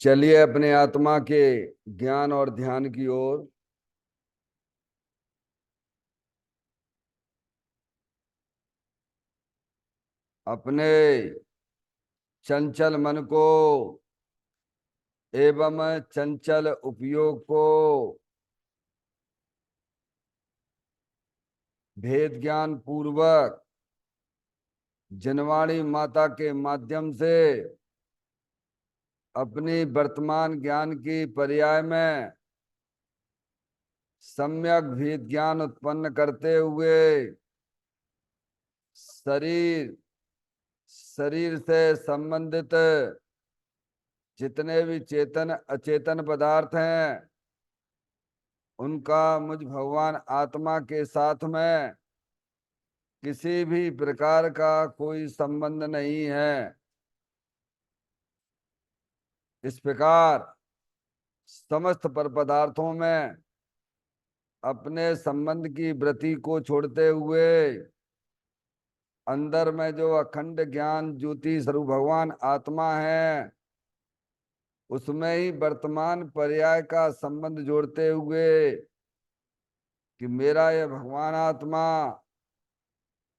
चलिए अपने आत्मा के ज्ञान और ध्यान की ओर। अपने चंचल मन को एवं चंचल उपयोग को भेद ज्ञान पूर्वक जनवाणी माता के माध्यम से अपनी वर्तमान ज्ञान की पर्याय में सम्यक भेद ज्ञान उत्पन्न करते हुए शरीर शरीर से संबंधित जितने भी चेतन अचेतन पदार्थ हैं उनका मुझ भगवान आत्मा के साथ में किसी भी प्रकार का कोई संबंध नहीं है। इस प्रकार समस्त पर पदार्थों में अपने संबंध की वृत्ति को छोड़ते हुए अंदर में जो अखंड ज्ञान ज्योति स्वरूप भगवान आत्मा है उसमें ही वर्तमान पर्याय का संबंध जोड़ते हुए कि मेरा यह भगवान आत्मा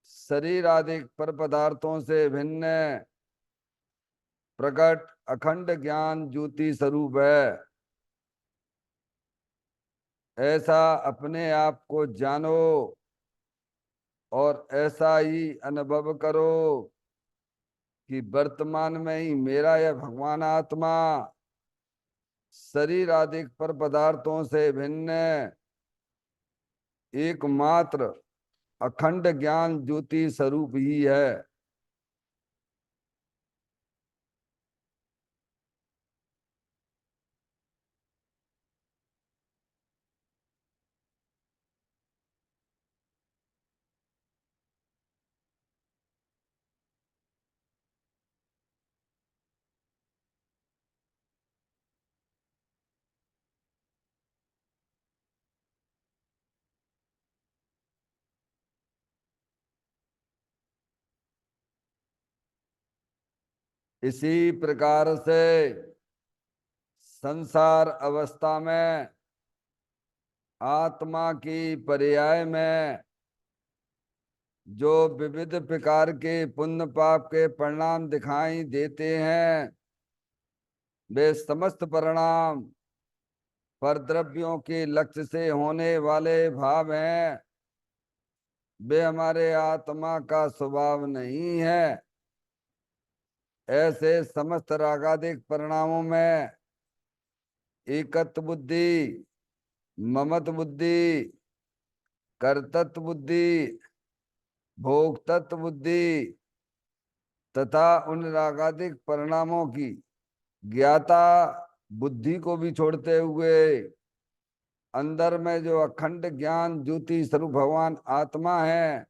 शरीर आदि पर पदार्थों से भिन्न प्रकट अखंड ज्ञान ज्योति स्वरूप है। ऐसा अपने आप को जानो और ऐसा ही अनुभव करो कि वर्तमान में ही मेरा यह भगवान आत्मा शरीर आदि पर पदार्थों से भिन्न एकमात्र अखंड ज्ञान ज्योति स्वरूप ही है। इसी प्रकार से संसार अवस्था में आत्मा की पर्याय में जो विविध प्रकार के पुण्य पाप के परिणाम दिखाई देते हैं वे समस्त परिणाम पर द्रव्यों के लक्ष्य से होने वाले भाव हैं। वे हमारे आत्मा का स्वभाव नहीं है। ऐसे समस्त रागादिक परिणामों में एकत्व बुद्धि, ममत बुद्धि, कर्तृत्व बुद्धि, भोक्तत्व बुद्धि तथा उन रागादिक परिणामों की ज्ञाता बुद्धि को भी छोड़ते हुए अंदर में जो अखंड ज्ञान ज्योति स्वरूप भगवान आत्मा है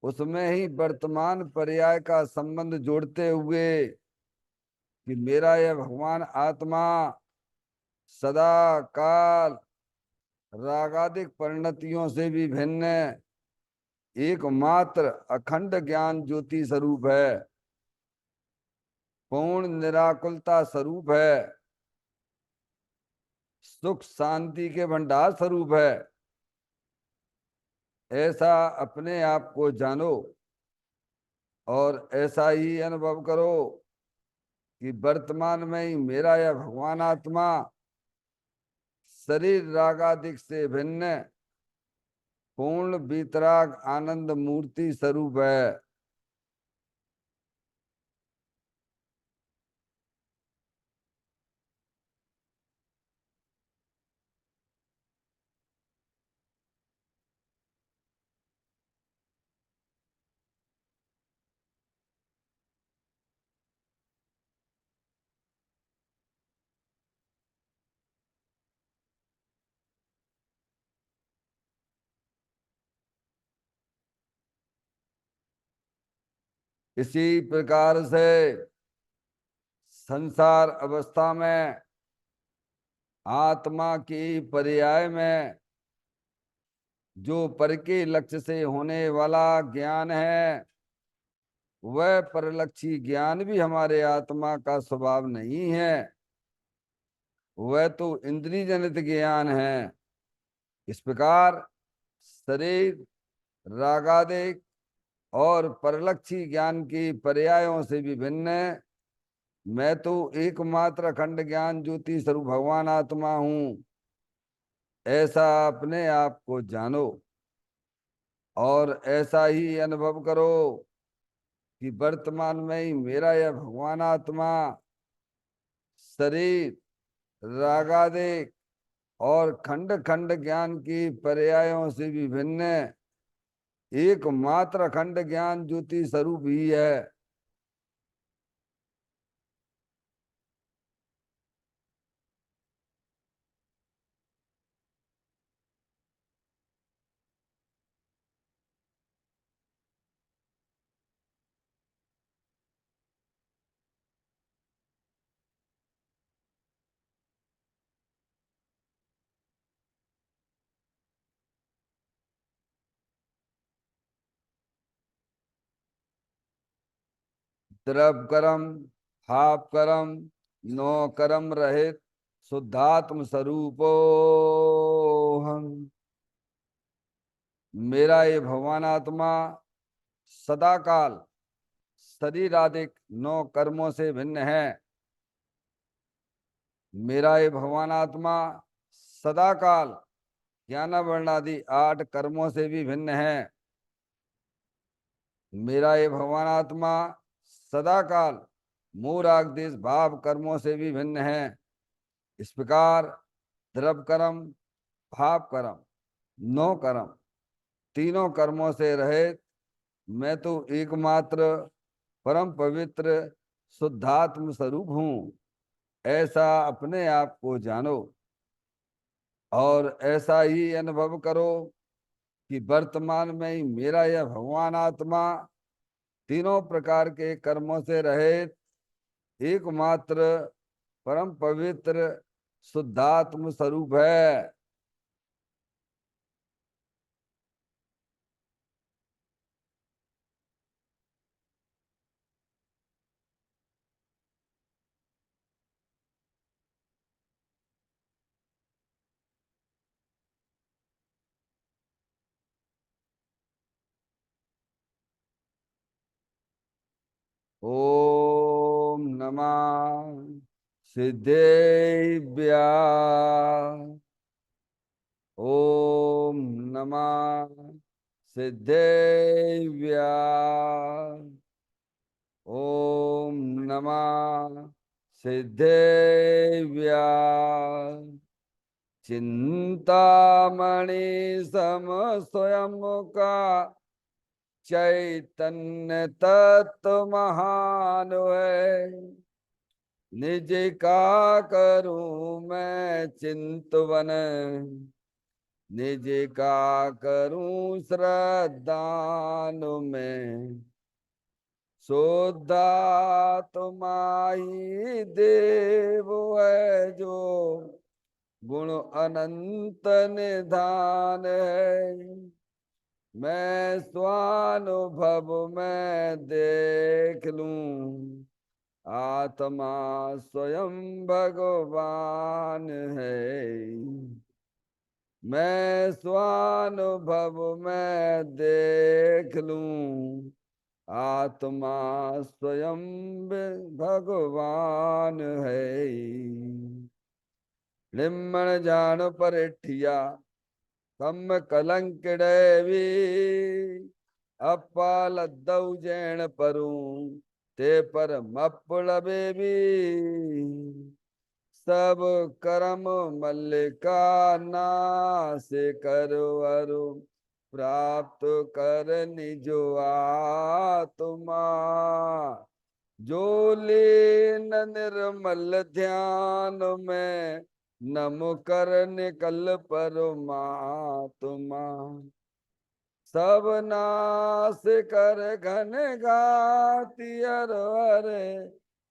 उसमें ही वर्तमान पर्याय का संबंध जोड़ते हुए कि मेरा यह भगवान आत्मा सदा काल रागादिक परिणतियों से भी भिन्न एकमात्र अखंड ज्ञान ज्योति स्वरूप है, पूर्ण निराकुलता स्वरूप है, सुख शांति के भंडार स्वरूप है। ऐसा अपने आप को जानो और ऐसा ही अनुभव करो कि वर्तमान में ही मेरा यह भगवान आत्मा शरीर रागादिक से भिन्न पूर्ण वितराग आनंद मूर्ति स्वरूप है। इसी प्रकार से संसार अवस्था में आत्मा की पर्याय में जो पर के लक्ष्य से होने वाला ज्ञान है वह परलक्षी ज्ञान भी हमारे आत्मा का स्वभाव नहीं है। वह तो इंद्रिय जनित ज्ञान है। इस प्रकार शरीर, रागादिक और परलक्षी ज्ञान की पर्यायों से भी भिन्न मैं तो एकमात्र अखंड ज्ञान ज्योति स्वरूप भगवान आत्मा हूं, ऐसा अपने आप को जानो। और ऐसा ही अनुभव करो कि वर्तमान में ही मेरा यह भगवान आत्मा शरीर, रागादिक और खंड खंड ज्ञान की पर्यायों से भी भिन्न एकमात्र अखंड ज्ञान ज्योति स्वरूप ही है। द्रव करम, हाप करम, नो करम रहित शुद्धात्म स्वरूपो हम। मेरा ये भगवान आत्मा सदा काल शरीर आदि नौ कर्मों से भिन्न है। मेरा ये भगवान आत्मा सदा काल ज्ञान वर्ण आदि 8 कर्मों से भी भिन्न है। मेरा ये भगवान आत्मा सदा काल मूर आगदेश भाव कर्मों से भी भिन्न है। इस प्रकार द्रव कर्म, भाव कर्म, नौ कर्म, तीनों कर्मों से रहित मैं तो एकमात्र परम पवित्र शुद्धात्म स्वरूप हूं, ऐसा अपने आप को जानो। और ऐसा ही अनुभव करो कि वर्तमान में ही मेरा यह भगवान आत्मा तीनों प्रकार के कर्मों से रहित एकमात्र परम पवित्र शुद्धात्म स्वरूप है। ओम नमः सिद्धेभ्य। ओम नमः सिद्धेभ्य। ओम नमः सिद्धेभ्य। चिंतामणि सम स्वयं का चैतन्य तत्व महान है। निज का करूं मैं चिंतवन, निज का करूं श्रद्धान में। शुद्धा तुम्हारी देव है जो गुण अनंत निधान है। मैं स्वानुभव में देख लूं आत्मा स्वयं भगवान है। मैं स्वानुभव में देख लूं आत्मा स्वयं भगवान है। लिम्मण जान परिठिया कम कलंकड़े भी अपालदौ जैन परूं ते पर मपड़बे भी। सब कर्म मल्लिका नाश करवरु प्राप्त कर निजो आत्मा। जो लीन निर्मल ध्यान में नम कर निकल परमात्मा। सब नाश कर घन घाति हरे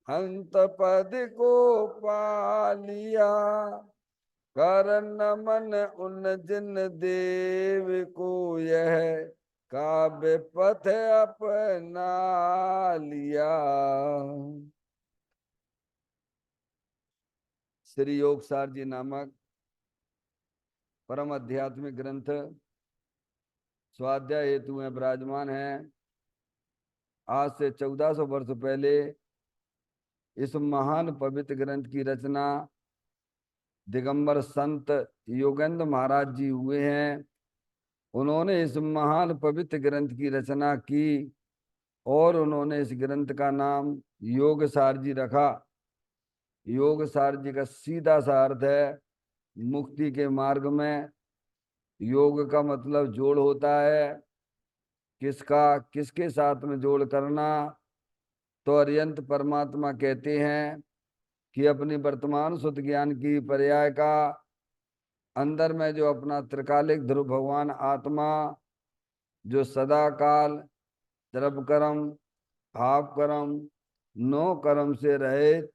हंत पद को पालिया। कर नमन उन जिन देव को यह काव्य पथ अपना लिया। श्री योगसार जी नामक परम आध्यात्मिक ग्रंथ स्वाध्याय हेतु में विराजमान है। आज से 1400 वर्ष पहले इस महान पवित्र ग्रंथ की रचना दिगंबर संत योगेंद्र महाराज जी हुए हैं। उन्होंने इस महान पवित्र ग्रंथ की रचना की और उन्होंने इस ग्रंथ का नाम योगसार जी रखा। योगसार जी का सीधा सा अर्थ है मुक्ति के मार्ग में। योग का मतलब जोड़ होता है। किसका किसके साथ में जोड़ करना? तो अरियंत परमात्मा कहते हैं कि अपनी वर्तमान शुद्ध ज्ञान की पर्याय का अंदर में जो अपना त्रिकालिक ध्रुव भगवान आत्मा जो सदा काल द्रव कर्म भाव कर्म नो कर्म से रहित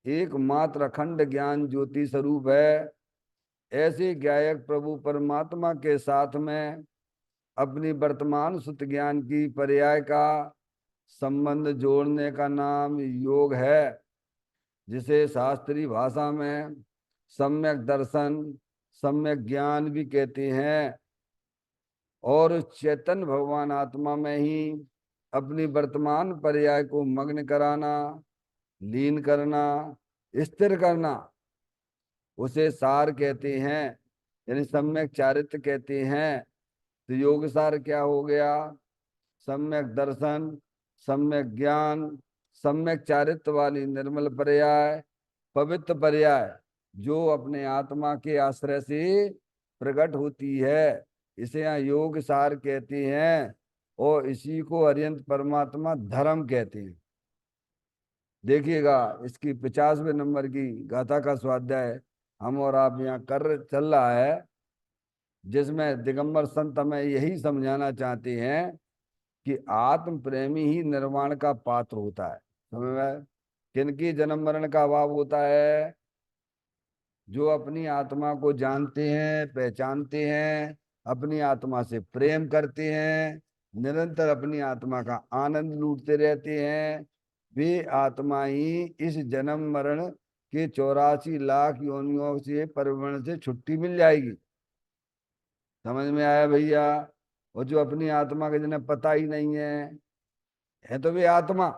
एकमात्र अखंड ज्ञान ज्योति स्वरूप है, ऐसे ज्ञायक प्रभु परमात्मा के साथ में अपनी वर्तमान शुद्ध ज्ञान की पर्याय का संबंध जोड़ने का नाम योग है, जिसे शास्त्रीय भाषा में सम्यक दर्शन सम्यक ज्ञान भी कहते हैं। और चैतन्य भगवान आत्मा में ही अपनी वर्तमान पर्याय को मग्न कराना, लीन करना, स्थिर करना, उसे सार कहते हैं, यानी सम्यक चारित्र कहते हैं। तो योग सार क्या हो गया? सम्यक दर्शन, सम्यक ज्ञान, सम्यक चारित्र वाली निर्मल पर्याय, पवित्र पर्याय जो अपने आत्मा के आश्रय से प्रकट होती है, इसे यहाँ योग सार कहते हैं। और इसी को अरियंत परमात्मा धर्म कहते हैं। देखिएगा, इसकी 50वें नंबर की गाथा का स्वाध्याय हम और आप यहाँ कर चल रहा है, जिसमें दिगंबर संत हमें यही समझाना चाहते हैं कि आत्म प्रेमी ही निर्वाण का पात्र होता है। समझ में? किनकी जन्म मरण का अभाव होता है? जो अपनी आत्मा को जानते हैं, पहचानते हैं, अपनी आत्मा से प्रेम करते हैं, निरंतर अपनी आत्मा का आनंद लूटते रहते हैं, वे आत्मा ही इस जन्म मरण के 84 लाख योनियों से परिवर्ण से छुट्टी मिल जाएगी। समझ में आया भैया? और जो अपनी आत्मा के जिन्हें पता ही नहीं है तो वे आत्मा।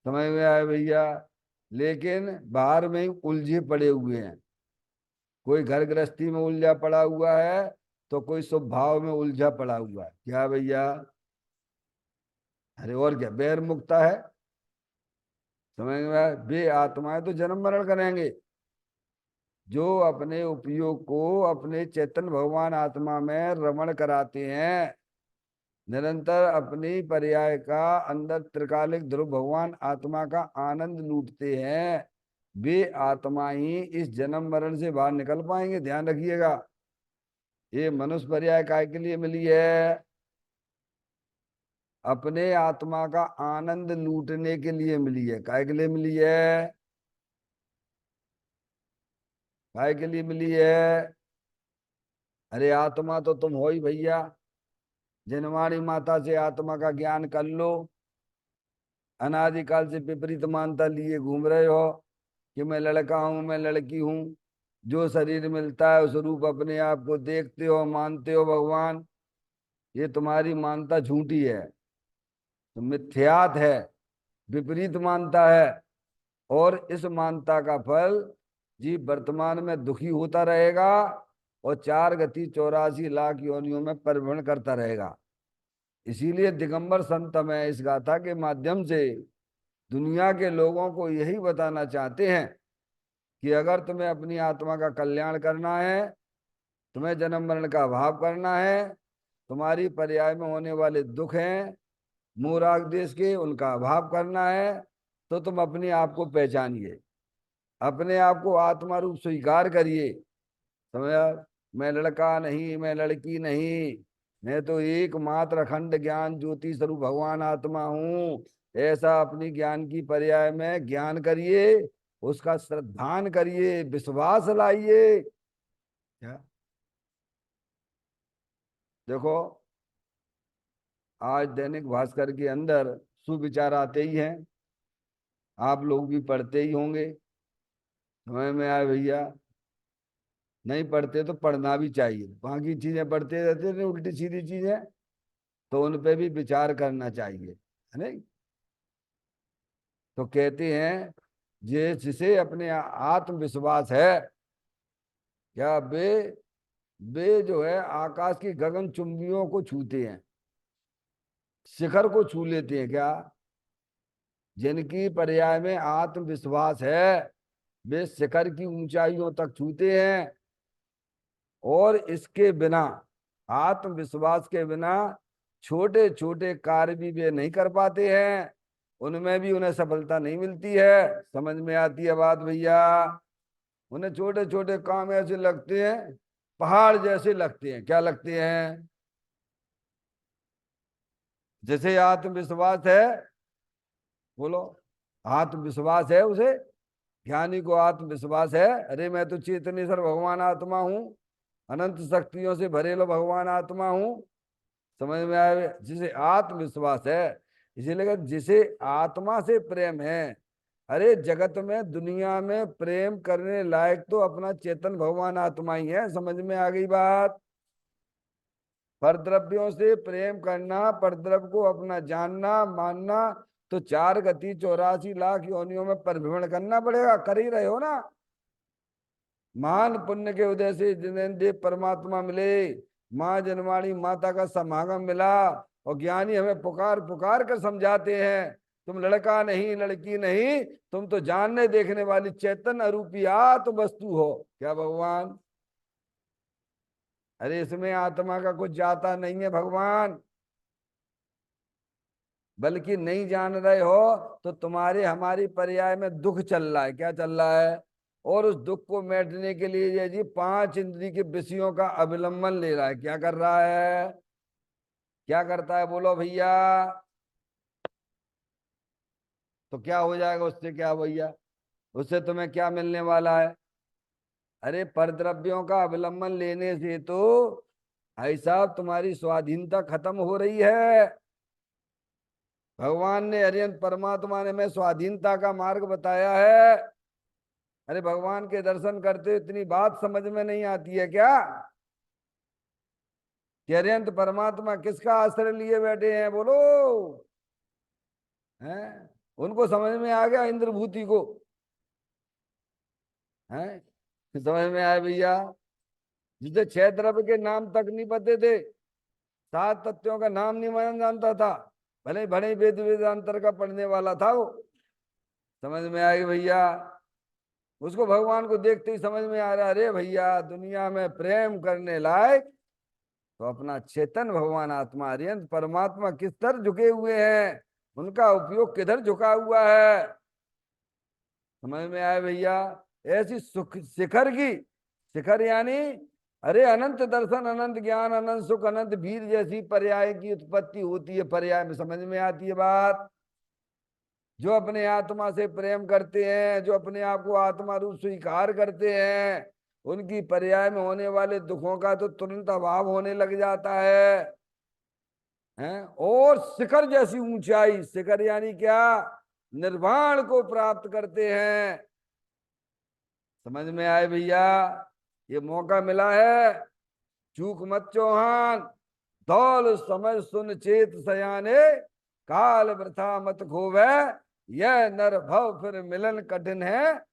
समझ में आया भैया? लेकिन बाहर में ही उलझे पड़े हुए हैं। कोई घर गृहस्थी में उलझा पड़ा हुआ है, तो कोई शुभ भाव में उलझा पड़ा हुआ है। क्या भैया? अरे और क्या, बैर मुक्ता है। समझ में आया? वे आत्माएं तो जन्म मरण करेंगे जो अपने उपयोग को अपने चैतन्य भगवान आत्मा में रमण कराते हैं, निरंतर अपनी पर्याय का अंदर त्रिकालिक ध्रुव भगवान आत्मा का आनंद लूटते हैं। वे आत्मा ही इस जन्म मरण से बाहर निकल पाएंगे। ध्यान रखिएगा, ये मनुष्य पर्याय काय के लिए मिली है? अपने आत्मा का आनंद लूटने के लिए मिली है। काय के लिए मिली है? काय के लिए मिली है? अरे आत्मा तो तुम हो ही भैया। जनवाणी माता से आत्मा का ज्ञान कर लो। अनादिकाल से विपरीत मानता लिए घूम रहे हो कि मैं लड़का हूं, मैं लड़की हूं। जो शरीर मिलता है उस रूप अपने आप को देखते हो, मानते हो भगवान। ये तुम्हारी मानता झूठी है, तो मिथ्यात है, विपरीत मानता है। और इस मानता का फल जीव वर्तमान में दुखी होता रहेगा और 4 गति 84 लाख योनियों में परिभ्रमण करता रहेगा। इसीलिए दिगंबर संत में इस गाथा के माध्यम से दुनिया के लोगों को यही बताना चाहते हैं कि अगर तुम्हें अपनी आत्मा का कल्याण करना है, तुम्हें जन्म मरण का अभाव करना है, तुम्हारी पर्याय में होने वाले दुख हैं मूराग देश के, उनका अभाव करना है, तो तुम अपने आप को पहचानिए, अपने आप को आत्मा रूप स्वीकार करिए। समझा? मैं लड़का नहीं, मैं लड़की नहीं, मैं तो एकमात्र अखंड ज्ञान ज्योति स्वरूप भगवान आत्मा हूँ। ऐसा अपनी ज्ञान की पर्याय में ज्ञान करिए, उसका श्रद्धान करिए, विश्वास लाइए। क्या देखो, आज दैनिक भास्कर के अंदर सुविचार आते ही हैं, आप लोग भी पढ़ते ही होंगे। समझ में आया भैया? नहीं पढ़ते तो पढ़ना भी चाहिए, बाकी चीजें पढ़ते रहते हैं उल्टी सीधी चीजें, तो उन पे भी विचार करना चाहिए, है नहीं? तो कहते हैं जिसे अपने आत्मविश्वास है, क्या वे जो है आकाश की गगन चुंबियों को छूते हैं, शिखर को छू लेते हैं क्या? जिनकी पर्याय में आत्मविश्वास है वे शिखर की ऊंचाइयों तक छूते हैं, और इसके बिना, आत्मविश्वास के बिना छोटे छोटे कार्य भी वे नहीं कर पाते हैं, उनमें भी उन्हें सफलता नहीं मिलती है। समझ में आती है बात भैया? उन्हें छोटे छोटे काम ऐसे लगते हैं, पहाड़ जैसे लगते हैं। क्या लगते हैं? जैसे आत्मविश्वास है, बोलो, आत्मविश्वास है उसे, ज्ञानी को आत्मविश्वास है, अरे मैं तो चेतनेश्वर भगवान आत्मा हूं, अनंत शक्तियों से भरेलो भगवान आत्मा हूं। समझ में आए? जिसे आत्मविश्वास है, इसीलिए जिसे आत्मा से प्रेम है, अरे जगत में दुनिया में प्रेम करने लायक तो अपना चेतन भगवान आत्मा ही है। समझ में आ गई बात? परद्रव्यों से प्रेम करना, परद्रव्य को अपना जानना मानना, तो 4 गति 84 लाख योनियों में परिभ्रमण करना पड़ेगा। कर ही रहे हो ना? महान पुण्य के उदय से जिन्हें देव परमात्मा मिले, माँ जनवाणी माता का समागम मिला, और ज्ञानी हमें पुकार पुकार कर समझाते हैं, तुम लड़का नहीं लड़की नहीं, तुम तो जानने देखने वाली चैतन्य रूपी आत्म वस्तु हो। क्या भगवान? अरे इसमें आत्मा का कुछ जाता नहीं है भगवान, बल्कि नहीं जान रहे हो तो तुम्हारे हमारी पर्याय में दुख चल रहा है। क्या चल रहा है? और उस दुख को मिटने के लिए ये जी 5 इंद्री के विषयों का अवलंबन ले रहा है। क्या कर रहा है? क्या करता है बोलो भैया? तो क्या हो जाएगा उससे? क्या भैया, उससे तुम्हें क्या मिलने वाला है? अरे परद्रव्यों का अवलंबन लेने से तो भाई साहब तुम्हारी स्वाधीनता खत्म हो रही है। भगवान ने, अरिहंत परमात्मा ने मैं स्वाधीनता का मार्ग बताया है। अरे भगवान के दर्शन करते इतनी बात समझ में नहीं आती है क्या? कि अरिहंत परमात्मा किसका आश्रय लिए बैठे हैं बोलो? हैं? उनको समझ में आ गया इंद्रभूति को? हैं? समझ में आया भैया? जिसे 6 द्रव्य के नाम तक नहीं पते थे, 7 तत्वों का नाम नहीं मन जानता था, भले भले वेद वेदांतर का पढ़ने वाला था वो। समझ में आएगी भैया? उसको भगवान को देखते ही समझ में आ रहा, अरे भैया दुनिया में प्रेम करने लायक तो अपना चेतन भगवान आत्मा अरिहंत परमात्मा किस तरह झुके हुए हैं, उनका उपयोग किधर झुका हुआ है। समझ में आया भैया? ऐसी सुख शिखर की, शिखर यानी अरे अनंत दर्शन अनंत ज्ञान अनंत सुख अनंत वीर जैसी पर्याय की उत्पत्ति होती है। पर्याय में समझ में आती है बात? जो अपने आत्मा से प्रेम करते हैं, जो अपने आप को आत्मा रूप स्वीकार करते हैं, उनकी पर्याय में होने वाले दुखों का तो तुरंत अभाव होने लग जाता है। और शिखर जैसी ऊंचाई, शिखर यानी क्या? निर्वाण को प्राप्त करते हैं। समझ में आए भैया? ये मौका मिला है, चूक मत चौहान, दौल समझ सुन चेत सयाने, काल वृथा मत खोवे, यह नर भव फिर मिलन कठिन है,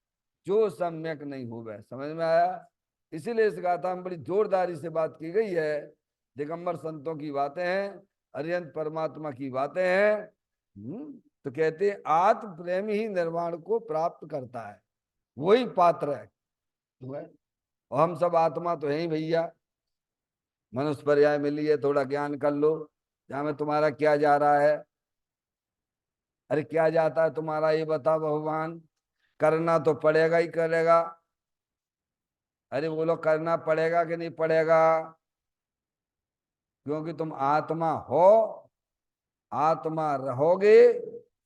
जो सम्यक नहीं होवे। समझ में आया? इसीलिए इस गाथा में बड़ी जोरदारी से बात की गई है। दिगंबर संतों की बातें हैं, अरिहंत परमात्मा की बातें हैं। तो कहते आत्म प्रेम ही निर्वाण को प्राप्त करता है, वही पात्र है। और हम सब आत्मा तो है ही भैया। मनुष्य पर्याय मिली है, थोड़ा ज्ञान कर लो। जहां में तुम्हारा क्या जा रहा है? अरे क्या जाता है तुम्हारा ये बताओ भगवान? करना तो पड़ेगा ही करेगा। अरे बोलो, करना पड़ेगा कि नहीं पड़ेगा? क्योंकि तुम आत्मा हो, आत्मा रहोगे।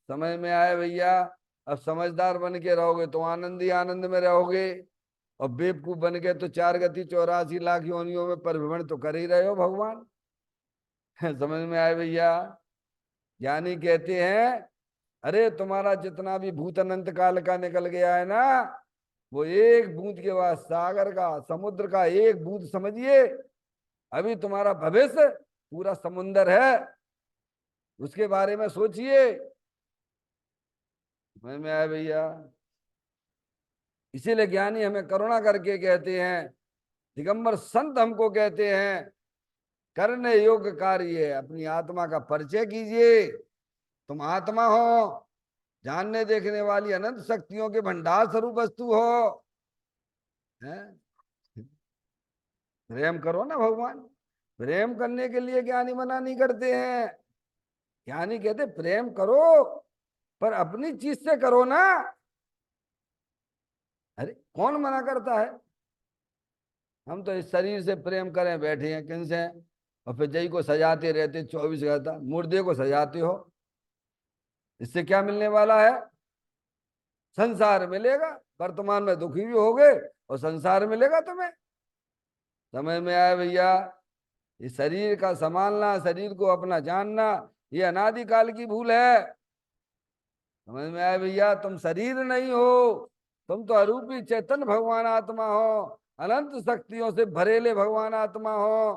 समझ में आए भैया? अब समझदार बन के रहोगे तो आनंद ही आनंद में रहोगे, और बेवकूफ बन के तो 4 गति 84 लाख योनियों में परिभ्रमण तो कर ही रहे हो भगवान। समझ में आए भैया? ज्ञानी कहते हैं, अरे तुम्हारा जितना भी भूत अनंत काल का निकल गया है ना, वो एक बूंद के बाद सागर का, समुद्र का एक बूंद समझिए, अभी तुम्हारा भविष्य पूरा समुद्र है, उसके बारे में सोचिए। समझ में आया भैया? इसीलिए ज्ञानी हमें करुणा करके कहते हैं, दिगंबर संत हमको कहते हैं, करने योग्य कार्य है, अपनी आत्मा का परिचय कीजिए। तुम आत्मा हो, जानने देखने वाली अनंत शक्तियों के भंडार स्वरूप वस्तु हो, हैं? प्रेम करो ना भगवान। प्रेम करने के लिए ज्ञानी मना नहीं करते हैं। ज्ञानी कहते प्रेम करो, पर अपनी चीज से करो ना। अरे कौन मना करता है? हम तो इस शरीर से प्रेम करें बैठे हैं, किनसे? और फिर जय को सजाते रहते 24 घंटा, मुर्दे को सजाते हो, इससे क्या मिलने वाला है? संसार मिलेगा, वर्तमान में दुखी भी होगे और संसार मिलेगा तुम्हें। समझ में आया भैया? इस शरीर का संभालना, शरीर को अपना जानना, ये अनादिकाल की भूल है। समझ में आया भैया? तुम शरीर नहीं हो, तुम तो अरूपी चैतन्य भगवान आत्मा हो, अनंत शक्तियों से भरेले भगवान आत्मा हो।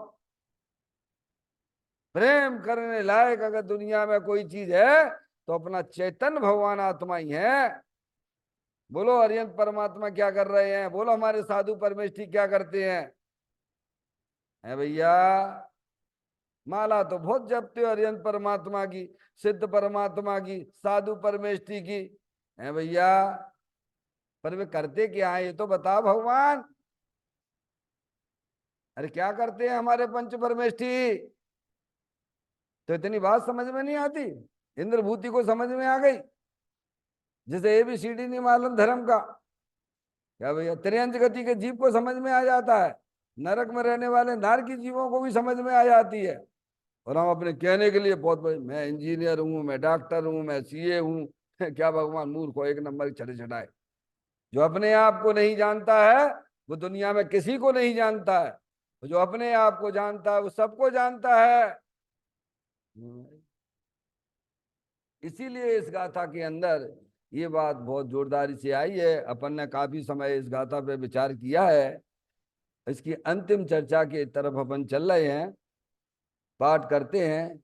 प्रेम करने लायक अगर दुनिया में कोई चीज है तो अपना चैतन्य भगवान आत्मा ही है। बोलो अरिहंत परमात्मा क्या कर रहे हैं? बोलो हमारे साधु परमेष्ठी क्या करते हैं? है भैया? माला तो बहुत जपते हो अरिहंत परमात्मा की, सिद्ध परमात्मा की, साधु परमेष्ठी की, है भैया, पर वे करते क्या है ये तो बताओ भगवान। अरे क्या करते हैं हमारे पंच परमेष्ठी? तो इतनी बात समझ में नहीं आती? इंद्रभूति को समझ में आ गई, जिसे ABCD नहीं मालूम धर्म का। क्या भैया? त्रियंच गति के जीव को समझ में आ जाता है, नरक में रहने वाले नार की जीवों को भी समझ में आ जाती है। और हम अपने कहने के लिए बहुत बड़े, मैं इंजीनियर हूँ, मैं डॉक्टर हूँ, मैं CA हूँ। क्या भगवान मूर्ख को एक नंबर छठे छठाए। जो अपने आप को नहीं जानता है वो दुनिया में किसी को नहीं जानता है, जो अपने आप को जानता है वो सबको जानता है। इसीलिए इस गाथा के अंदर ये बात बहुत जोरदारी से आई है। अपन ने काफी समय इस गाथा पे विचार किया है। इसकी अंतिम चर्चा के तरफ अपन चल रहे हैं। पाठ करते हैं।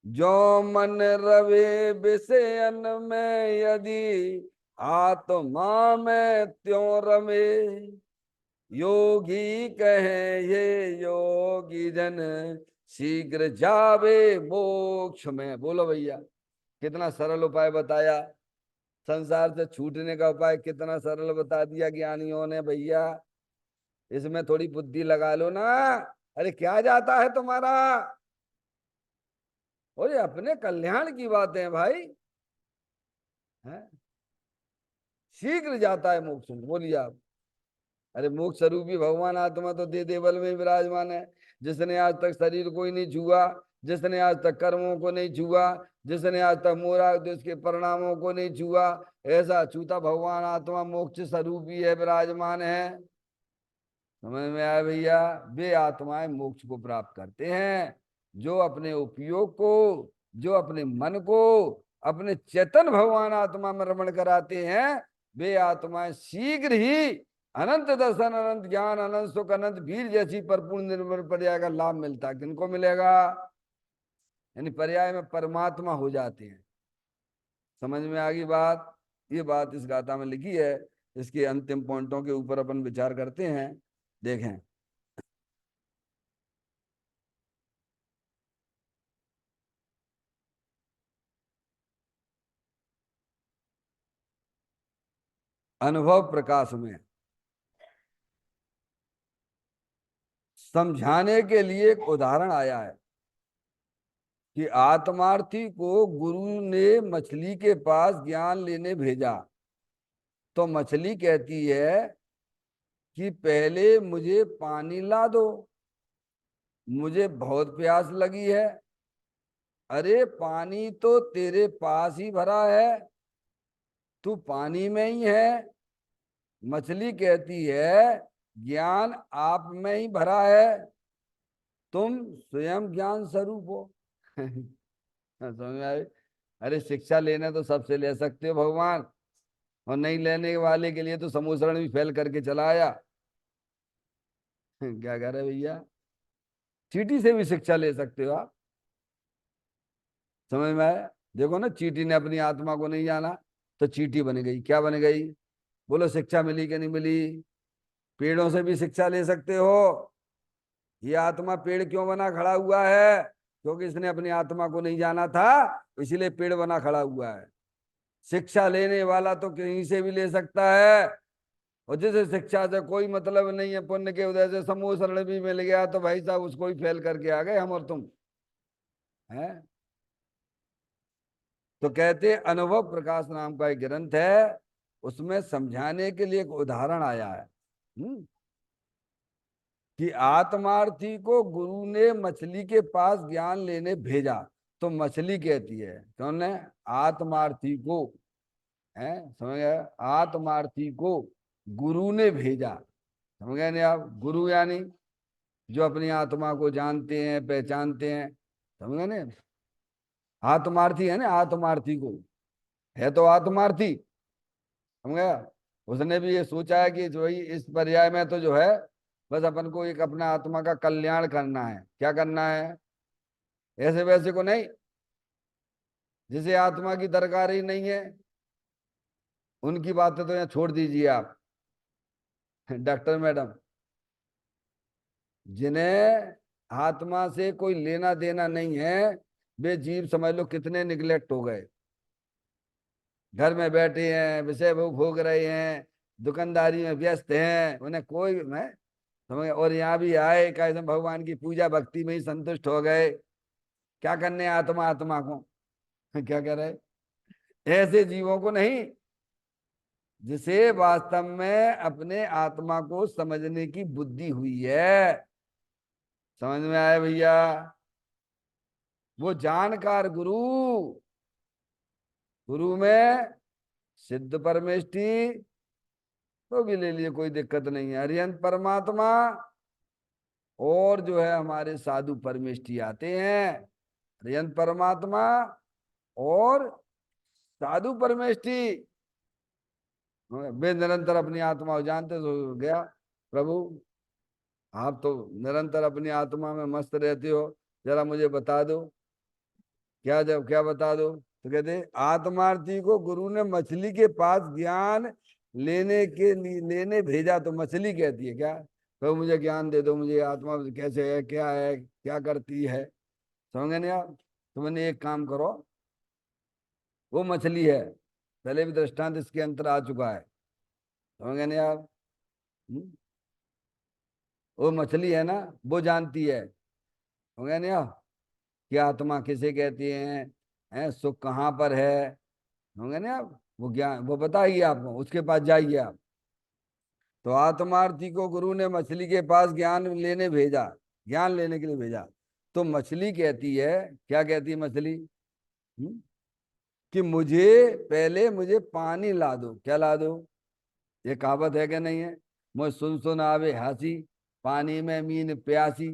जो मन रवे विषयन में यदि आत्मा में त्यों रमे, योगी कहे ये योगी जन शीघ्र जावे मोक्ष में। बोलो भैया, कितना सरल उपाय बताया। संसार से छूटने का उपाय कितना सरल बता दिया ज्ञानियों ने भैया। इसमें थोड़ी बुद्धि लगा लो ना। अरे क्या जाता है तुम्हारा? और ये अपने कल्याण की बातें हैं भाई, हैं? शीघ्र जाता है मोक्ष में, बोलिए आप। अरे मोक्ष स्वरूपी भगवान आत्मा तो दे देवल में विराजमान है। जिसने आज तक शरीर को ही नहीं छुआ, जिसने आज तक कर्मों को नहीं छुआ, जिसने आज तक मोरा देश के परिणामों को नहीं छुआ, ऐसा छूता भगवान आत्मा मोक्ष स्वरूपी है, विराजमान है। समझ में आया भैया? वे आत्माएं मोक्ष को प्राप्त करते हैं जो अपने उपयोग को, जो अपने मन को अपने चेतन भगवान आत्मा में रमण कराते हैं। वे आत्माएं शीघ्र ही अनंत दर्शन, अनंत ज्ञान, अनंत सुख, अनंत वीर जैसी परिपूर्ण निर्मल पर्याय का लाभ मिलता है। किनको मिलेगा? यानी पर्याय में परमात्मा हो जाते हैं। समझ में आ गई बात? ये बात इस गाथा में लिखी है। इसके अंतिम पॉइंटों के ऊपर अपन विचार करते हैं। देखें, अनुभव प्रकाश में समझाने के लिए एक उदाहरण आया है कि आत्मार्थी को गुरु ने मछली के पास ज्ञान लेने भेजा, तो मछली कहती है कि पहले मुझे पानी ला दो, मुझे बहुत प्यास लगी है। अरे पानी तो तेरे पास ही भरा है, तू पानी में ही है। मछली कहती है ज्ञान आप में ही भरा है, तुम स्वयं ज्ञान स्वरूप हो। समझ में आए? अरे शिक्षा लेने तो सबसे ले सकते हो भगवान, और नहीं लेने वाले के लिए तो समूसरण भी फेल करके चला आया। क्या कह रहे भैया, चींटी से भी शिक्षा ले सकते हो आप। समझ में आया? देखो ना, चींटी ने अपनी आत्मा को नहीं जाना तो चींटी बन गई। क्या बन गई? बोलो, शिक्षा मिली कि नहीं मिली? पेड़ों से भी शिक्षा ले सकते हो। ये आत्मा पेड़ क्यों बना खड़ा हुआ है? क्योंकि इसने अपनी आत्मा को नहीं जाना था, इसीलिए पेड़ बना खड़ा हुआ है। शिक्षा लेने वाला तो कहीं से भी ले सकता है। और जिसे शिक्षा से कोई मतलब नहीं है, पुण्य के उदय से समूह शरण भी मिल गया, तो भाई साहब उसको ही फेल करके आ गए हम और तुम। हैं? तो कहते अनुभव प्रकाश नाम का एक ग्रंथ है, उसमें समझाने के लिए एक उदाहरण आया है। कि आत्मार्थी को गुरु ने मछली के पास ज्ञान लेने भेजा। तो मछली कहती है कौन है? आत्मार्थी को। है, समझ गए? आत्मार्थी को गुरु ने भेजा। समझ गए नहीं आप? गुरु यानी जो अपनी आत्मा को जानते हैं, पहचानते हैं। समझ गए ना? आत्मार्थी है ना, आत्मार्थी को है तो आत्मार्थी। समझ गया? उसने भी ये सोचा है कि जो ही इस पर्याय में तो जो है, बस अपन को एक अपना आत्मा का कल्याण करना है। क्या करना है? ऐसे वैसे को नहीं, जिसे आत्मा की दरकार ही नहीं है, उनकी बातें तो यहाँ छोड़ दीजिए आप। डॉक्टर मैडम, जिन्हें आत्मा से कोई लेना देना नहीं है, वे जीव समझ लो कितने निगलेक्ट हो गए। घर में बैठे हैं, विषय भोग भोग रहे हैं, दुकानदारी में व्यस्त हैं, उन्हें कोई मैं समझ। और यहाँ भी आए कैसे भगवान की पूजा भक्ति में ही संतुष्ट हो गए। क्या करने आत्मा आत्मा को? क्या कह रहे? ऐसे जीवों को नहीं, जिसे वास्तव में अपने आत्मा को समझने की बुद्धि हुई है। समझ में आया भैया? वो जानकार गुरु। गुरु में सिद्ध परमेष्टि तो भी ले लिए, कोई दिक्कत नहीं है। अरिहंत परमात्मा और जो है हमारे साधु परमेष्टि आते हैं। अरिहंत परमात्मा और साधु परमेष्टि वे निरंतर अपनी आत्मा को जानते। तो गया प्रभु, आप तो निरंतर अपनी आत्मा में मस्त रहते हो, जरा मुझे बता दो। क्या जब क्या बता दो? तो कहते आत्मार्थी को गुरु ने मछली के पास ज्ञान लेने भेजा। तो मछली कहती है क्या? तो मुझे ज्ञान दे दो, मुझे आत्मा कैसे है, क्या करती है। समझे नहीं आप? तो मैंने एक काम करो, वो मछली है, पहले भी दृष्टांत इसके अंतर आ चुका है। समझे नहीं आप? हम्म? वो मछली है ना, वो जानती है। समझे नहीं आप? कि आत्मा किसे कहती है, सुख कहाँ पर है। होंगे ना आप? वो ज्ञान वो बताइए आपको, उसके पास जाइए आप। तो आत्मार्थी को गुरु ने मछली के पास ज्ञान लेने भेजा, ज्ञान लेने के लिए भेजा। तो मछली कहती है, क्या कहती है मछली? कि मुझे पानी ला दो। क्या ला दो? ये कहावत है कि नहीं है? मुझे सुन आवे हंसी, पानी में मीन प्यासी।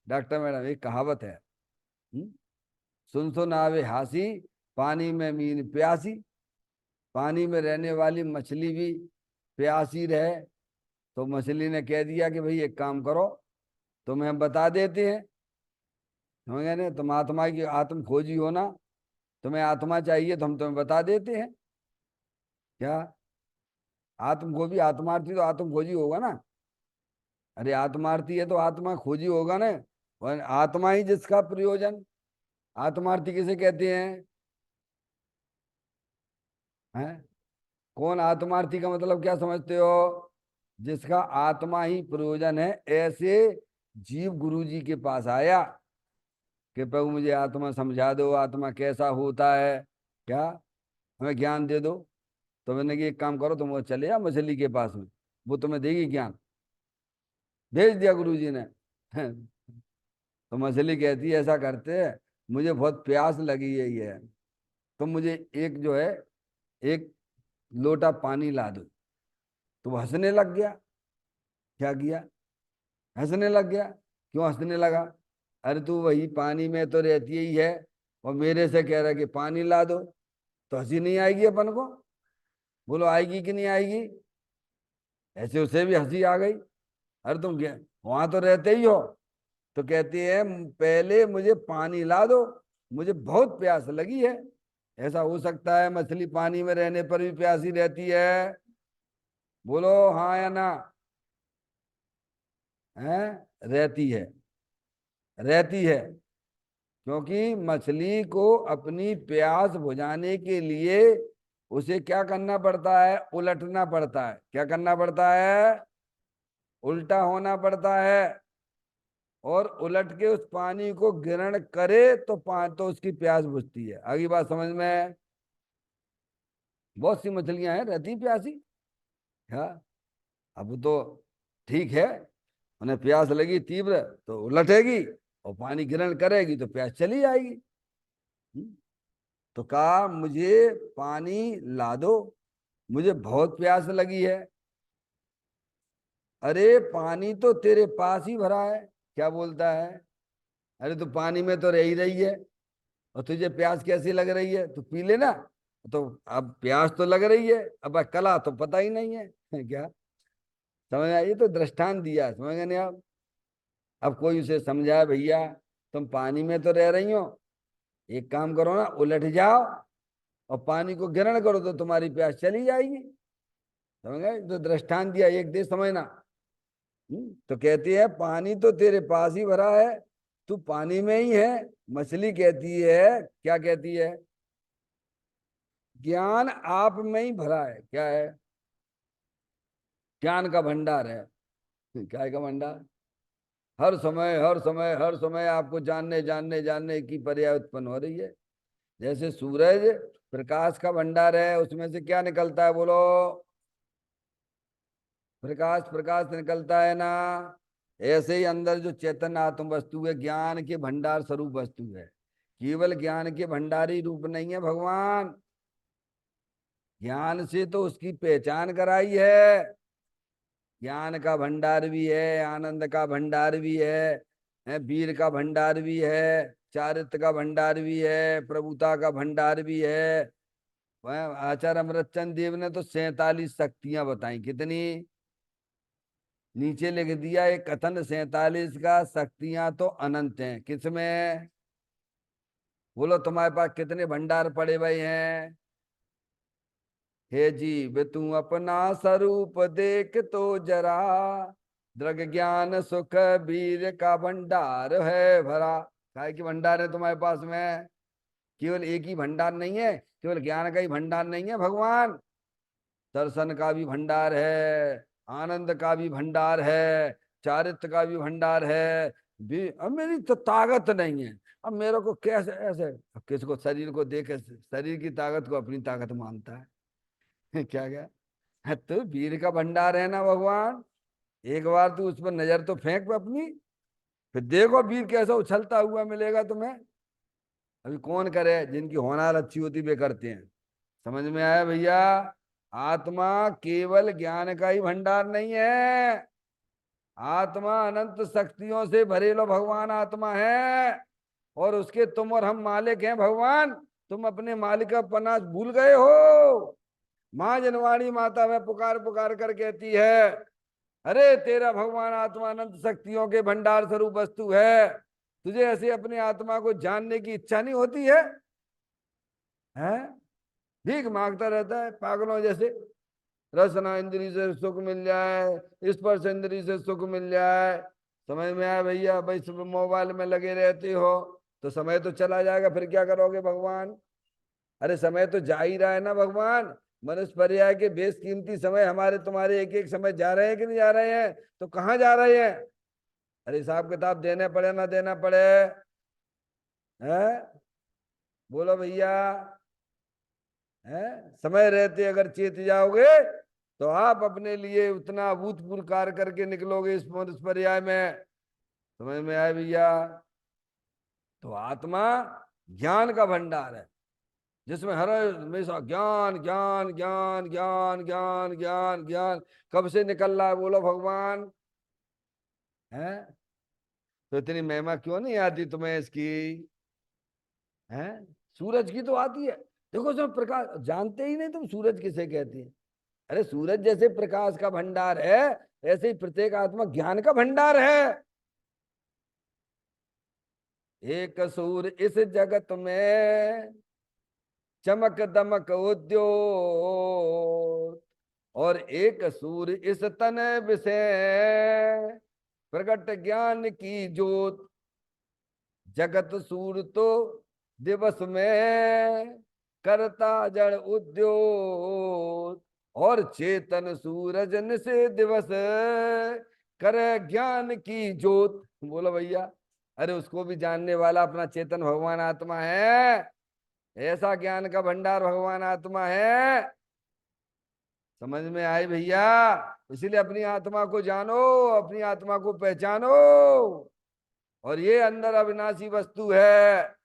डॉक्टर मैडम, एक कहावत है। हम्म? सुन आवे हंसी, पानी में मीन प्यासी। पानी में रहने वाली मछली भी प्यासी रहे। तो मछली ने कह दिया कि भाई एक काम करो, तुम्हें हम बता देते हैं। समझे ना? तुम आत्मा की आत्म खोजी हो ना, तुम्हें आत्मा चाहिए तो हम तुम्हें बता देते हैं। क्या? आत्म खोजी, आत्मार्थी तो आत्म खोजी होगा ना। अरे आत्मार्थी है तो आत्मा खोजी होगा ना। और आत्मा ही जिसका प्रयोजन। आत्मार्थी किसे कहते हैं? कौन आत्मार्थी का मतलब क्या समझते हो? जिसका आत्मा ही प्रयोजन है। ऐसे जीव गुरु जी के पास आया कि प्रभु मुझे आत्मा समझा दो, आत्मा कैसा होता है, क्या हमें ज्ञान दे दो। तो मैंने कि एक काम करो, तुम वो चले जाओ मछली के पास में, वो तुम्हें देगी ज्ञान। भेज दिया गुरु जी ने। तो मछली कहती है ऐसा करते हैं, मुझे बहुत प्यास लगी है ये, तो मुझे एक जो है एक लोटा पानी ला दो। तो वो हंसने लग गया। क्या किया? हंसने लग गया। क्यों हंसने लगा? अरे तू वही पानी में तो रहती ही है, और मेरे से कह रहा है कि पानी ला दो। तो हंसी नहीं आएगी अपन को? बोलो आएगी कि नहीं आएगी? ऐसे उसे भी हंसी आ गई। अरे तुम वहां तो रहते ही हो। तो कहती है पहले मुझे पानी ला दो, मुझे बहुत प्यास लगी है। ऐसा हो सकता है मछली पानी में रहने पर भी प्यासी रहती है? बोलो हाँ या ना। है, रहती है, रहती है। क्योंकि मछली को अपनी प्यास बुझाने के लिए उसे क्या करना पड़ता है? उलटना पड़ता है। क्या करना पड़ता है? उल्टा होना पड़ता है। और उलट के उस पानी को ग्रहण करे तो तो उसकी प्यास बुझती है। आगे बात समझ में? बहुत सी मछलियां हैं रहती प्यासी। हाँ, अब तो ठीक है, उन्हें प्यास लगी तीव्र तो उलटेगी, और पानी ग्रहण करेगी तो प्यास चली जाएगी। हम्म, तो कहा मुझे पानी ला दो, मुझे बहुत प्यास लगी है। अरे पानी तो तेरे पास ही भरा है। क्या बोलता है? अरे तू पानी में तो रह ही रही है, और तुझे प्यास कैसी लग रही है? तू पी लेना। तो अब प्यास तो लग रही है, अब कला तो पता ही नहीं है। क्या समझ आइए? तो दृष्टांत दिया, समझ गए नहीं आप? अब कोई उसे समझाए भैया तुम पानी में तो रह रही हो, एक काम करो ना, उलट जाओ और पानी को ग्रहण करो तो तुम्हारी प्यास चली जाएगी। समझ गए? तो दृष्टांत दिया, एक दे समझना। तो कहती है पानी तो तेरे पास ही भरा है, तू पानी में ही है। मछली कहती है, क्या कहती है? ज्ञान आप में ही भरा है। क्या है? ज्ञान का भंडार है। क्या है का भंडार? हर समय हर समय हर समय आपको जानने जानने जानने की पर्याय उत्पन्न हो रही है। जैसे सूरज प्रकाश का भंडार है, उसमें से क्या निकलता है? बोलो। प्रकाश, प्रकाश निकलता है ना। ऐसे ही अंदर जो चेतन आत्म वस्तु है, ज्ञान के भंडार स्वरूप वस्तु है। केवल ज्ञान के भंडारी रूप नहीं है भगवान, ज्ञान से तो उसकी पहचान कराई है। ज्ञान का भंडार भी है, आनंद का भंडार भी है, वीर का भंडार भी है, चारित्र का भंडार भी है, प्रभुता का भंडार भी है। वह आचार्य अमृतचंद देव ने तो 47 शक्तियां बताई। कितनी? नीचे लिख दिया एक कथन 47 का, शक्तियां तो अनंत हैं। किसमें? बोलो तुम्हारे पास कितने भंडार पड़े हुए हैं? हे जीव तू अपना स्वरूप देख तो जरा, दृग ज्ञान सुख वीर का भंडार है भरा। काय की भंडार है तुम्हारे पास में? केवल एक ही भंडार नहीं है, केवल ज्ञान का ही भंडार नहीं है भगवान, दर्शन का भी भंडार है, आनंद का भी भंडार है, चारित्र का भी भंडार है। भी अब मेरी तो ताकत नहीं है, अब मेरे को कैसे ऐसे? अब किसको शरीर को देखे शरीर की ताकत को अपनी ताकत मानता है? क्या क्या है? तो वीर का भंडार है ना भगवान। एक बार तू उस पर नजर तो फेंक अपनी, फिर देखो वीर कैसा उछलता हुआ मिलेगा तुम्हें। अभी कौन करे, जिनकी होनार अच्छी होती वे करते हैं। समझ में आया भैया? आत्मा केवल ज्ञान का ही भंडार नहीं है, आत्मा अनंत शक्तियों से भरेलो भगवान आत्मा है। और उसके तुम और हम मालिक हैं भगवान। तुम अपने मालिक का पना भूल गए हो। माँ जनवाणी माता में पुकार पुकार कर कहती है, अरे तेरा भगवान आत्मा अनंत शक्तियों के भंडार स्वरूप वस्तु है, तुझे ऐसे अपने आत्मा को जानने की इच्छा नहीं होती है? हैं? भीख मांगता रहता है पागलों जैसे। रसना इंद्री से सुख मिल जाए, स्पर्श इंद्री से सुख मिल जाए। समझ में आया भैया? भाई सुबह मोबाइल में लगे रहते हो तो समय तो चला जाएगा, फिर क्या करोगे भगवान? अरे समय तो जा ही रहा है ना भगवान। मनुष्य पर्याय के बेशकीमती समय हमारे तुम्हारे एक एक समय जा रहे हैं कि नहीं जा रहे हैं? तो कहाँ जा रहे हैं? अरे हिसाब किताब देने पड़े ना देना पड़े? है? बोलो भैया। है? समय रहते अगर चेत जाओगे तो आप अपने लिए उतना अभूतपूर्व कार्य करके निकलोगे इस मनुष्य पर्याय में। समझ में आया भैया? तो आत्मा ज्ञान का भंडार है, जिसमें हर हमेशा ज्ञान ज्ञान ज्ञान ज्ञान ज्ञान ज्ञान ज्ञान। कब से निकल रहा है बोलो भगवान? है? तो इतनी महिमा क्यों नहीं आती तुम्हें इसकी? है? सूरज की तो आती है। देखो उसमें प्रकाश, जानते ही नहीं तुम सूरज किसे कहती है। अरे सूरज जैसे प्रकाश का भंडार है, ऐसे ही प्रत्येक आत्मा ज्ञान का भंडार है। एक सूर इस जगत में चमक दमक उद्योत, और एक सूर इस तन विषय प्रकट ज्ञान की ज्योत। जगत सूर तो दिवस में करता जड़ उद्योत, और चेतन सूरज निसे दिवस करे ज्ञान की ज्योत। बोलो भैया, अरे उसको भी जानने वाला अपना चेतन भगवान आत्मा है। ऐसा ज्ञान का भंडार भगवान आत्मा है। समझ में आए भैया? इसीलिए अपनी आत्मा को जानो, अपनी आत्मा को पहचानो। और ये अंदर अविनाशी वस्तु है,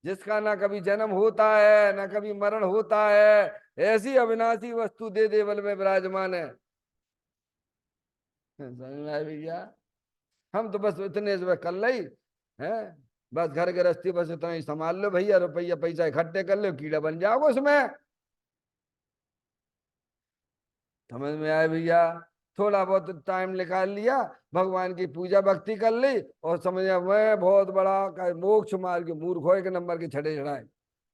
जिसका ना कभी जन्म होता है ना कभी मरण होता है। ऐसी अविनाशी वस्तु दे देवल में विराजमान है। समझ में आए भैया? हम तो बस इतने कर ली है, बस घर गृहस्थी बस इतना ही संभाल लो भैया, रुपया पैसा इकट्ठे कर लो, कीड़ा बन जाओगे उसमें। समझ में आए भैया? थोड़ा बहुत टाइम निकाल लिया, भगवान की पूजा भक्ति कर ली, और समझ मैं बहुत बड़ा मोक्ष मार्ग, मूर्ख हो एक नंबर के छठे चढ़ाए।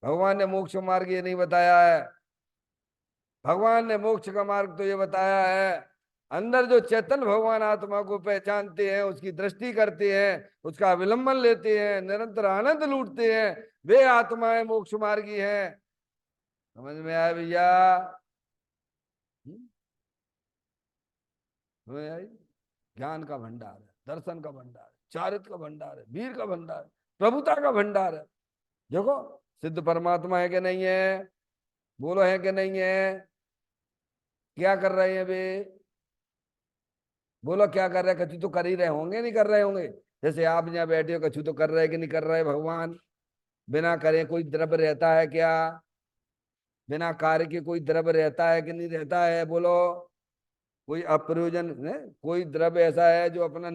भगवान ने मोक्ष मार्ग ये नहीं बताया है। भगवान ने मोक्ष का मार्ग तो ये बताया है, अंदर जो चैतन्य भगवान आत्मा को पहचानते हैं, उसकी दृष्टि करते हैं, उसका अवलंबन लेते हैं, निरंतर आनंद लूटते हैं, वे आत्माएं मोक्ष मार्गी हैं। समझ में आया भैया? समझ में आई? ज्ञान का भंडार है, दर्शन का भंडार है, चारित्र का भंडार है, वीर का भंडार है, प्रभुता का भंडार है। देखो, सिद्ध परमात्मा है कि नहीं है? बोलो, है कि नहीं है? क्या कर रहे हैं वे? बोलो, क्या कर रहे हैं? कछु तो कर ही रहे होंगे, नहीं कर रहे होंगे? जैसे आप यहाँ बैठे हो, कछु तो कर रहे कि नहीं कर रहे भगवान? बिना करे कोई द्रव्य रहता है क्या? बिना कार्य के कोई द्रव्य रहता है कि नहीं रहता है? बोलो। कोई अप्रयोजन है? कोई द्रव्य ऐसा है जो अपना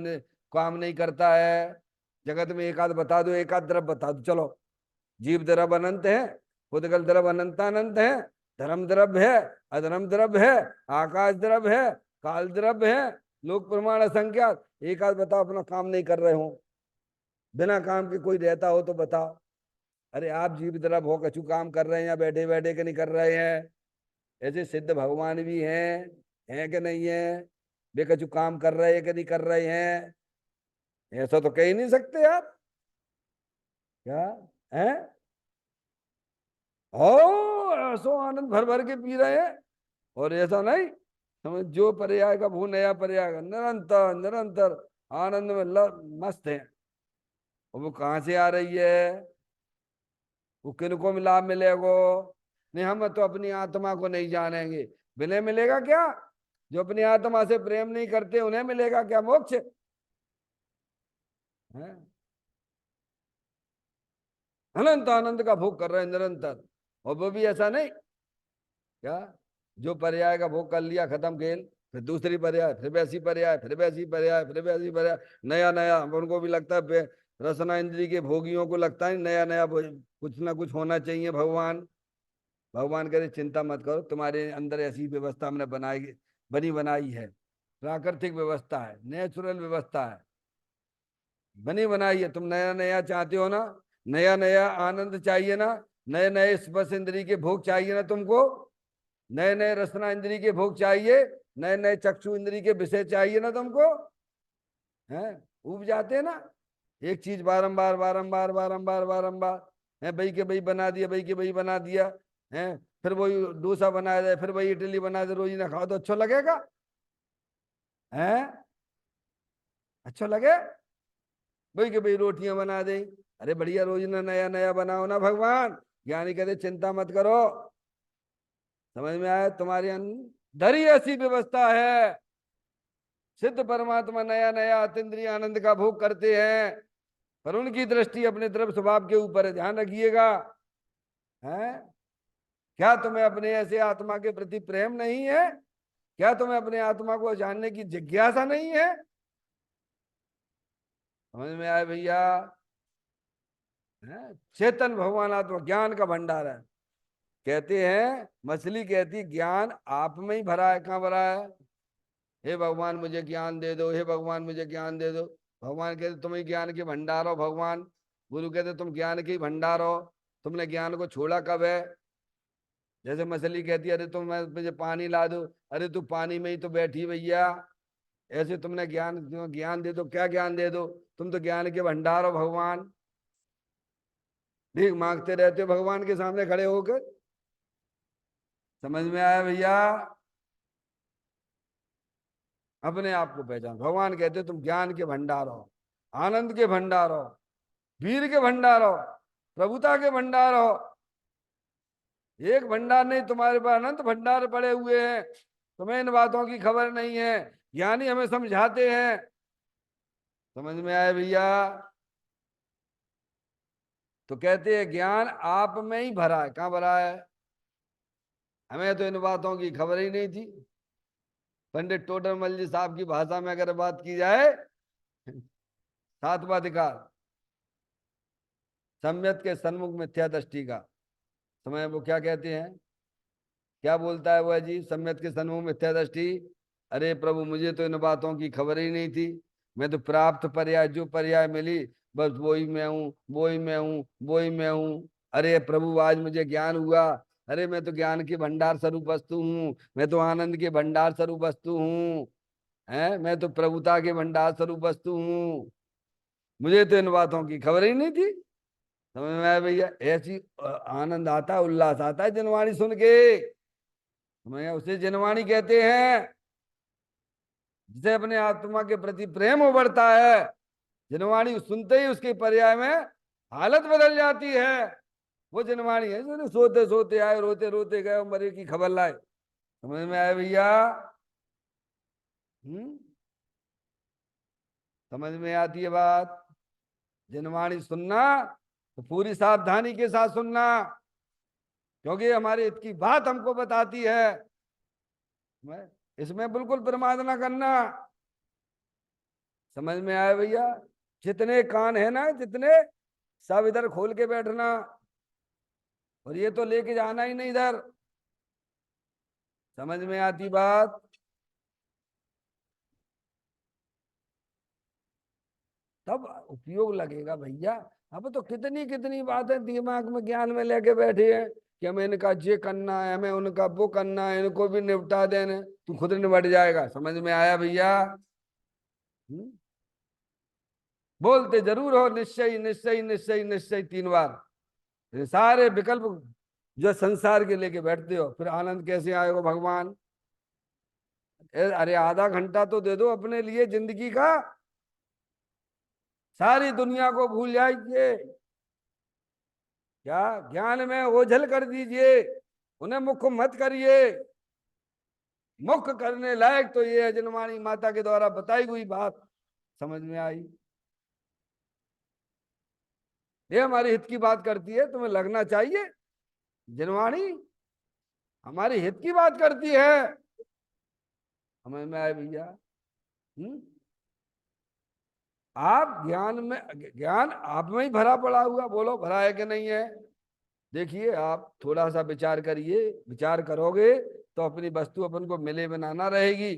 काम नहीं करता है? जगत में एक आध बता दो, एक आध द्रव्य बता दो, चलो। जीव द्रव्य अनंत है, खुदगल द्रव्य अनंतानंत है, धर्म द्रव्य है, अधर्म द्रव्य है, आकाश द्रव्य है, काल द्रव्य है, लोक प्रमाण असंख्यात। एक आध बताओ अपना काम नहीं कर रहे हो, बिना काम के कोई रहता हो तो बताओ। अरे आप जीव द्रव्य हो, कछु काम कर रहे हैं या बैठे बैठे के नहीं कर रहे हैं? ऐसे सिद्ध भगवान भी हैं कि नहीं है? वे कछु काम कर रहे हैं कि नहीं कर रहे हैं? ऐसा तो कह ही नहीं सकते आप। क्या है? ओ, ऐसो आनंद भर भर के पी रहे हैं। और ऐसा नहीं, समझ, जो पर्याय का वो नया पर्याय का, निरंतर निरंतर आनंद में मस्त है। और वो कहाँ से आ रही है? वो किनको में लाभ मिलेगो? नहीं, हम तो अपनी आत्मा को नहीं जानेंगे, विनय मिलेगा क्या? जो अपनी आत्मा से प्रेम नहीं करते उन्हें मिलेगा क्या मोक्ष? है? अनंत आनंद का भोग कर रहे हैं निरंतर। और वो भी ऐसा नहीं, क्या, जो पर्याय का भोग कर लिया, खत्म खेल, फिर दूसरी पर्याय, फिर वैसी पर्याय, फिर वैसी पर्याय, फिर वैसी पर्याय, नया नया। उनको भी लगता है रसना इंद्री के भोगियों को लगता है नया नया कुछ ना कुछ होना चाहिए। भगवान भगवान करे चिंता मत करो, तुम्हारे अंदर ऐसी व्यवस्था हमने बनी बनाई है। प्राकृतिक व्यवस्था है, नेचुरल व्यवस्था है, बनी बनाई है। तुम नया नया चाहते हो ना, नया नया आनंद चाहिए ना, नए नए स्पर्श इंद्री के भोग चाहिए ना तुमको, नए नए रसना इंद्री के भोग चाहिए, नए नए चक्षु इंद्री के विषय चाहिए ना तुमको। हैं? उब जाते हैं ना, एक चीज बारंबार बारंबार बारंबार बारंबार, है भाई के भाई बना दिया, भाई के भाई बना दिया, है, फिर वही डोसा बना दे, फिर वही इडली बना दे, रोज ना खाओ तो अच्छा लगेगा? है? अच्छा लगे? भाई के भाई रोटियां बना दे, अरे बढ़िया, रोज ना नया नया बनाओ ना भगवान। ज्ञानी कहते चिंता मत करो। समझ में आया? तुम्हारे अंदर ही ऐसी व्यवस्था है। सिद्ध परमात्मा नया नया अतीन्द्रिय आनंद का भोग करते हैं, पर उनकी दृष्टि अपने तरफ स्वभाव के ऊपर है, ध्यान रखिएगा। है? क्या तुम्हें अपने ऐसे आत्मा के प्रति प्रेम नहीं है? क्या तुम्हें अपने आत्मा को जानने की जिज्ञासा नहीं है? समझ में आए भैया? चेतन भगवान आत्मा ज्ञान का भंडार है। कहते हैं, मछली कहती ज्ञान आप में ही भरा है। कहाँ भरा है? हे भगवान मुझे ज्ञान दे दो, हे भगवान मुझे ज्ञान दे दो। भगवान कहते तुम ही ज्ञान के भंडार हो भगवान। गुरु कहते तुम ज्ञान के ही भंडार हो, तुमने ज्ञान को छोड़ा कब है? जैसे मछली कहती है अरे तुम मुझे पानी ला दो, अरे तू पानी में ही तो बैठी भैया। ऐसे तुमने ज्ञान ज्ञान दे दो, क्या ज्ञान दे दो? तुम तो ज्ञान के भंडार हो भगवान। भीख मांगते रहते हो भगवान के सामने खड़े होकर। समझ में आया भैया? अपने आप को पहचान। भगवान कहते तुम ज्ञान के भंडार हो, आनंद के भंडार हो, वीर के भंडार हो, प्रभुता के भंडार हो। एक भंडार नहीं, तुम्हारे पास अनंत भंडार पड़े हुए हैं। तुम्हें इन बातों की खबर नहीं है, ज्ञानी हमें समझाते हैं। समझ में आए भैया? तो कहते हैं ज्ञान आप में ही भरा है। कहाँ भरा है? हमें तो इन बातों की खबर ही नहीं थी। पंडित टोडरमल जी साहब की भाषा में अगर बात की जाए, सातवां अधिकार सम्यक के सन्मुख मिथ्या दृष्टि का, समय वो क्या कहते हैं? क्या बोलता है वह जी? सम्यक के सन्मुख मिथ्या दृष्टि। अरे प्रभु मुझे तो इन बातों की खबर ही नहीं थी। मैं तो प्राप्त पर्याय जो पर्याय मिली बस वही मैं हूँ, वही मैं हूँ, वही मैं हूँ। अरे प्रभु आज मुझे ज्ञान हुआ। अरे मैं तो ज्ञान के भंडार स्वरूप वस्तु हूँ, मैं तो आनंद के भंडार स्वरूप वस्तु हूँ। है, मैं तो प्रभुता के भंडार स्वरूप वस्तु हूँ। मुझे तो इन बातों की खबर ही नहीं थी। समझ में आया भैया? ऐसी आनंद आता है, उल्लास आता है जनवाणी सुन के। मैं उसे जनवाणी कहते हैं, जिसे अपने आत्मा के प्रति प्रेम उभरता है। जनवाणी सुनते ही उसके पर्याय में हालत बदल जाती है। वो जनवाणी है जो सोते सोते आए, रोते रोते गए, मरे की खबर लाए। समझ में आया भैया? हम्म, समझ में आती है बात? जनवाणी सुनना तो पूरी सावधानी के साथ सुनना, क्योंकि हमारे हित की बात हमको बताती है। इसमें बिल्कुल प्रमाद ना करना। समझ में आया भैया? जितने कान है ना, जितने, सब इधर खोल के बैठना, और ये तो लेके जाना ही नहीं इधर। समझ में आती बात? तब उपयोग लगेगा भैया। अब तो कितनी कितनी बातें दिमाग में ज्ञान में लेके बैठे हैं कि हमें इनका ये करना है, हमें उनका वो करना है, इनको भी निपटा देने। तू खुद निपट जाएगा। समझ में आया भैया? हम्म? बोलते जरूर हो निश्चय निश्चय निश्चय निश्चय 3 बार। ये सारे विकल्प जो संसार के लेके बैठते हो, फिर आनंद कैसे आएगा भगवान? अरे आधा घंटा तो दे दो अपने लिए जिंदगी का। सारी दुनिया को भूल जाइए, क्या ज्ञान में ओझल कर दीजिए। उन्हें मुख मत करिए। मुख करने लायक तो ये है जनवाणी माता के द्वारा बताई हुई बात। समझ में आई? ये हमारे हित की बात करती है, तुम्हें लगना चाहिए। जनवाणी हमारे हित की बात करती है। समझ में आए भैया? हम्म? आप ज्ञान में, ज्ञान आप में ही भरा पड़ा हुआ, बोलो भरा है कि नहीं है? देखिए आप थोड़ा सा विचार करिए, विचार करोगे तो अपनी वस्तु अपन को मिले बिना ना रहेगी।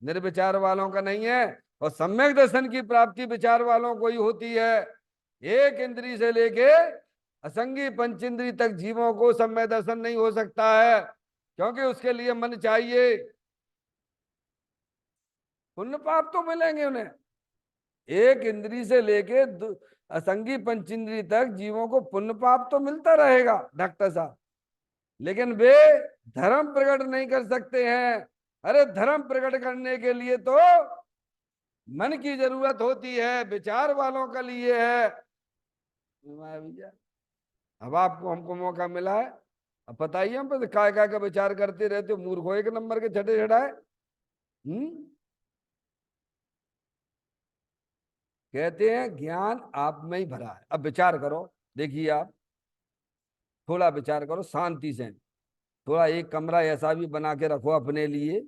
निर्विचार वालों का नहीं है। और सम्यक दर्शन की प्राप्ति विचार वालों को ही होती है। एक इंद्री से लेके असंगी पंचेंद्री तक जीवों को सम्यक दर्शन नहीं हो सकता है, क्योंकि उसके लिए मन चाहिए। पुण्य पाप तो मिलेंगे उन्हें। एक इंद्री से लेके असंगी पंचेंद्री तक जीवों को पुण्य पाप तो मिलता रहेगा डॉक्टर साहब, लेकिन वे धर्म प्रकट नहीं कर सकते हैं। अरे धर्म प्रकट करने के लिए तो मन की जरूरत होती है, विचार वालों के लिए है। भैया अब आपको हमको मौका मिला है, अब बताइए हम पर काय काय का विचार करते रहते हो, मूर्ख हो एक नंबर के छठे छठाए। हम्म? कहते हैं ज्ञान आप में ही भरा है। अब विचार करो, देखिए आप थोड़ा विचार करो शांति से। थोड़ा एक कमरा ऐसा भी बना के रखो अपने लिए,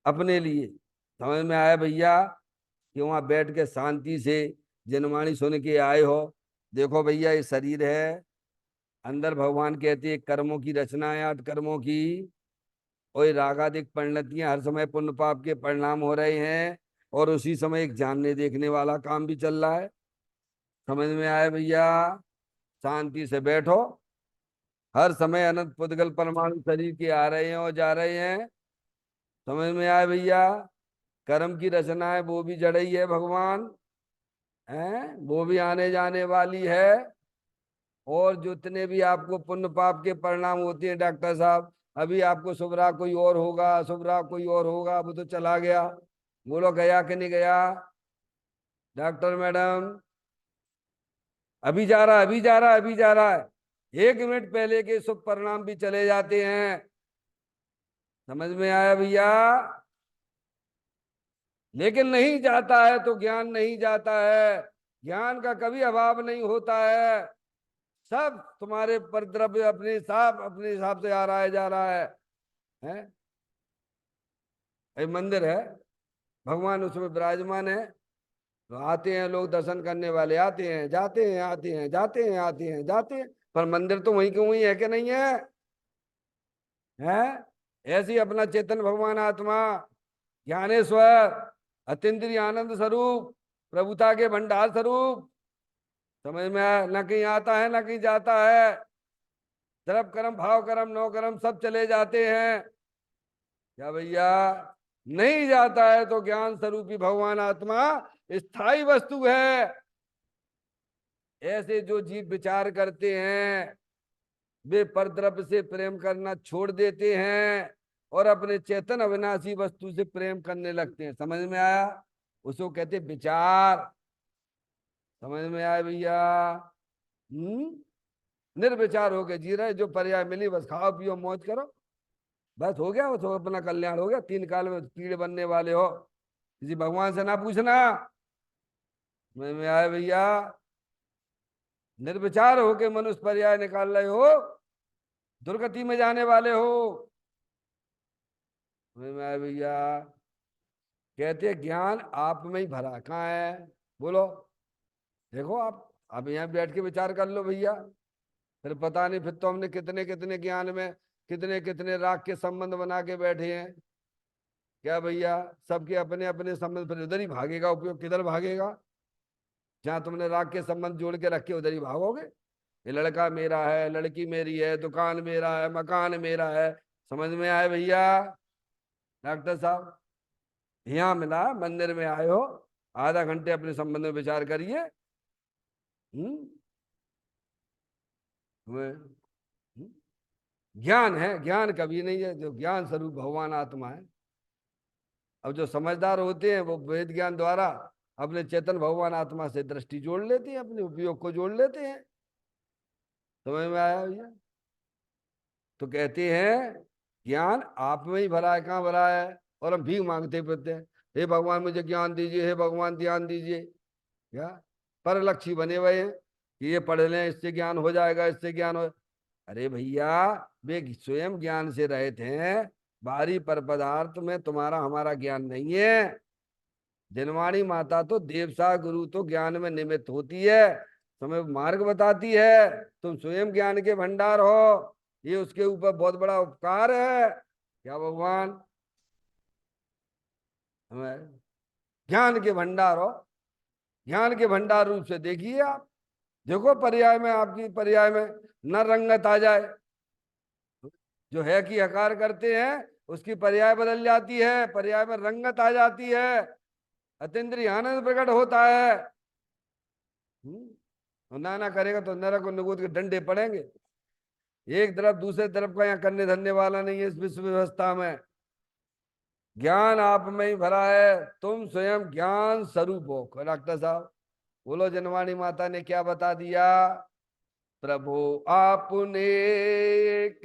अपने लिए। समझ में आया भैया? कि वहां बैठ के शांति से जनवाणी सुन के आए हो। देखो भैया ये शरीर है, अंदर भगवान कहते हैं कर्मों की रचना है, 8 कर्मों की, और रागादिक परिणतियां, हर समय पुण्य पाप के परिणाम हो रहे हैं, और उसी समय एक जानने देखने वाला काम भी चल रहा है। समझ में आया भैया? शांति से बैठो। हर समय अनंत पुद्गल परमाणु शरीर के आ रहे हैं और जा रहे हैं। समझ में आया भैया? कर्म की रचना है, वो भी जड़ ही है भगवान है, वो भी आने जाने वाली है। और जितने भी आपको पुण्य पाप के परिणाम होते हैं डॉक्टर साहब, अभी आपको शुभ रहा कोई और होगा, शुभ रहा कोई और होगा, वो तो चला गया। बोलो गया कि नहीं गया डॉक्टर मैडम? अभी जा रहा है, अभी जा रहा है, अभी जा रहा है। 1 मिनट पहले के शुभ परिणाम भी चले जाते हैं। समझ में आया भैया? लेकिन नहीं जाता है तो ज्ञान नहीं जाता है। ज्ञान का कभी अभाव नहीं होता है। सब तुम्हारे परद्रव्य अपने हिसाब से आ रहा है, जा रहा है? एक मंदिर है, भगवान उसमें विराजमान है, तो आते हैं लोग दर्शन करने वाले, आते हैं जाते हैं, आते हैं जाते हैं, आते हैं जाते हैं, पर मंदिर तो वहीं के वहीं है कि नहीं है? है? ऐसी अपना चेतन भगवान आत्मा, ज्ञानेश्वर, अतीन्द्रिय आनंद स्वरूप, प्रभुता के भंडार स्वरूप, समझ में आया? न कहीं आता है न कहीं जाता है। द्रव कर्म, भाव कर्म, नौ कर्म सब चले जाते हैं। क्या भैया? नहीं जाता है तो ज्ञान स्वरूपी भगवान आत्मा स्थायी वस्तु है। ऐसे जो जीव विचार करते हैं, वे परद्रव्य से प्रेम करना छोड़ देते हैं और अपने चेतन अविनाशी वस्तु से प्रेम करने लगते हैं। समझ में आया? उसको कहते विचार। समझ में आया भैया? निर्विचार होके जी रहे, जो पर्याय मिली बस खाओ पियो मौज करो, बस हो गया, वो तो अपना कल्याण हो गया। 3 काल में कीड़े बनने वाले हो, किसी भगवान से ना पूछना। समझ में आया भैया? निर्विचार होके मनुष्य पर्याय निकाल रहे हो, दुर्गति में जाने वाले हो। समझ में आया भैया? कहते ज्ञान आप में ही भरा, कहाँ है? बोलो। देखो आप यहाँ बैठ के विचार कर लो भैया, फिर पता नहीं, फिर तो हमने कितने कितने ज्ञान में कितने कितने राग के संबंध बना के बैठे हैं। क्या भैया? सबके अपने अपने संबंध, फिर उधर ही भागेगा उपयोग, किधर भागेगा? जहां तुमने राग के संबंध जोड़ के रखे उधर ही भागोगे। ये लड़का मेरा है, लड़की मेरी है, दुकान मेरा है, मकान मेरा है। समझ में आए भैया? डॉक्टर साहब यहाँ मिला, मंदिर में आए हो, आधा घंटे अपने संबंध में विचार करिए। हम्म ज्ञान है, ज्ञान कभी नहीं है, जो ज्ञान स्वरूप भगवान आत्मा है। अब जो समझदार होते हैं वो वेद ज्ञान द्वारा अपने चेतन भगवान आत्मा से दृष्टि जोड़ लेते हैं, अपने उपयोग को जोड़ लेते हैं। समझ में आया भैया? तो कहते हैं ज्ञान आप में ही भरा है, कहाँ भरा है? और हम भीख मांगते फिरते हैं, हे भगवान मुझे ज्ञान दीजिए, हे भगवान ध्यान दीजिए। क्या पर लक्ष्य बने हुए हैं कि ये पढ़ लें, इससे ज्ञान हो जाएगा, इससे ज्ञान हो। अरे भैया, वे स्वयं ज्ञान से रहे थे, बाहरी पर पदार्थ में तुम्हारा हमारा ज्ञान नहीं है। जनवाणी माता तो देवसा गुरु तो ज्ञान में निमित्त होती है, तुम्हें मार्ग बताती है, तुम स्वयं ज्ञान के भंडार हो। ये उसके ऊपर बहुत बड़ा उपकार है। क्या भगवान? हमें ज्ञान के भंडार हो, ज्ञान के भंडार रूप से देखिए आप। देखो पर्याय में, आपकी पर्याय में न रंगत आ जाए, जो है कि हकार करते हैं उसकी पर्याय बदल जाती है, पर्याय में रंगत आ जाती है, अतीन्द्रिय आनंद प्रकट होता है। ना करेगा तो नरक और निगुत के डंडे पड़ेंगे। एक तरफ दूसरे तरफ का यहाँ करने धरने वाला नहीं है इस विश्व व्यवस्था में। ज्ञान आप में ही भरा है, तुम स्वयं ज्ञान स्वरूप हो। डॉक्टर साहब बोलो, जनवाणी माता ने क्या बता दिया? प्रभु आपने एक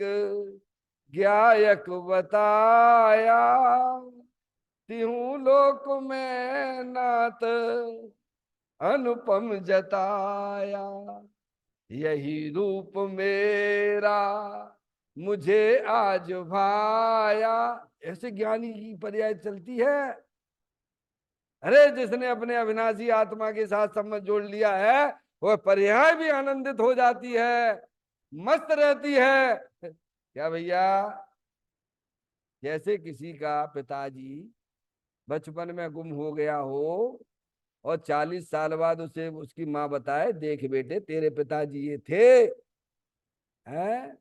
ज्ञायक बताया, तिहु लोक में नाथ अनुपम जताया, यही रूप मेरा मुझे आज भाया। ऐसे ज्ञानी की पर्याय चलती है। अरे जिसने अपने अविनाशी आत्मा के साथ संबंध जोड़ लिया है, वह पर्याय भी आनंदित हो जाती है। मस्त रहती है। क्या भैया, जैसे किसी का पिताजी बचपन में गुम हो गया हो और 40 साल बाद उसे उसकी माँ बताए, देख बेटे तेरे पिताजी ये थे, हैं,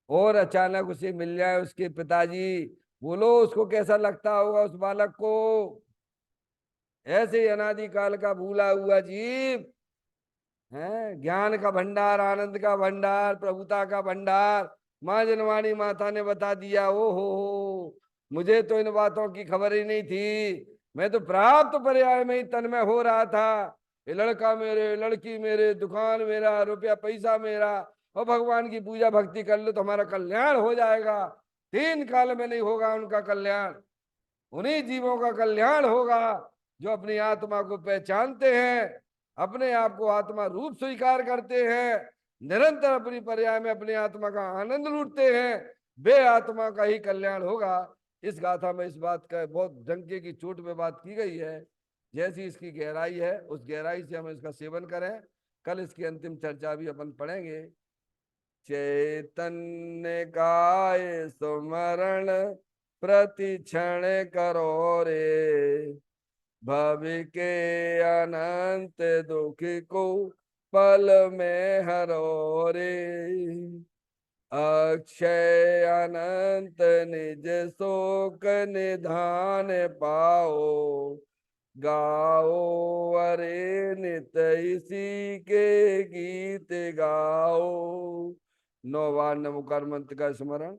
और अचानक उसे मिल जाए उसके पिताजी, बोलो उसको कैसा लगता होगा उस बालक को। ऐसे ही अनादिकाल का भूला हुआ जीव है, ज्ञान का भंडार, आनंद का भंडार, प्रभुता का भंडार, माँ जनवाणी माता ने बता दिया। ओ हो, मुझे तो इन बातों की खबर ही नहीं थी। मैं तो प्राप्त पर्याय में ही तन्मय हो रहा था। ये लड़का मेरे, लड़की मेरे, दुकान मेरा, रुपया पैसा मेरा, और भगवान की पूजा भक्ति कर लो तो हमारा कल्याण हो जाएगा। 3 काल में नहीं होगा उनका कल्याण, उन्हीं जीवों का कल्याण होगा जो अपनी आत्मा को पहचानते हैं, अपने आप को आत्मा रूप स्वीकार करते हैं, निरंतर अपनी पर्याय में अपनी आत्मा का आनंद लूटते हैं। वे आत्मा का ही कल्याण होगा। इस गाथा में इस बात का बहुत डंके की चोट पे बात की गई है। जैसी इसकी गहराई है उस गहराई से हम इसका सेवन करें। कल इसकी अंतिम चर्चा भी अपन पढ़ेंगे। चैतन्य काय सुमरण प्रति क्षण करो रे, भवि के अनंत दुख को पल में हरो रे, अक्षय अनंत निज शोक निधान पाओ, गाओ अरे नित इसी के गीत गाओ। 9 बार नमोकार मंत्र का स्मरण।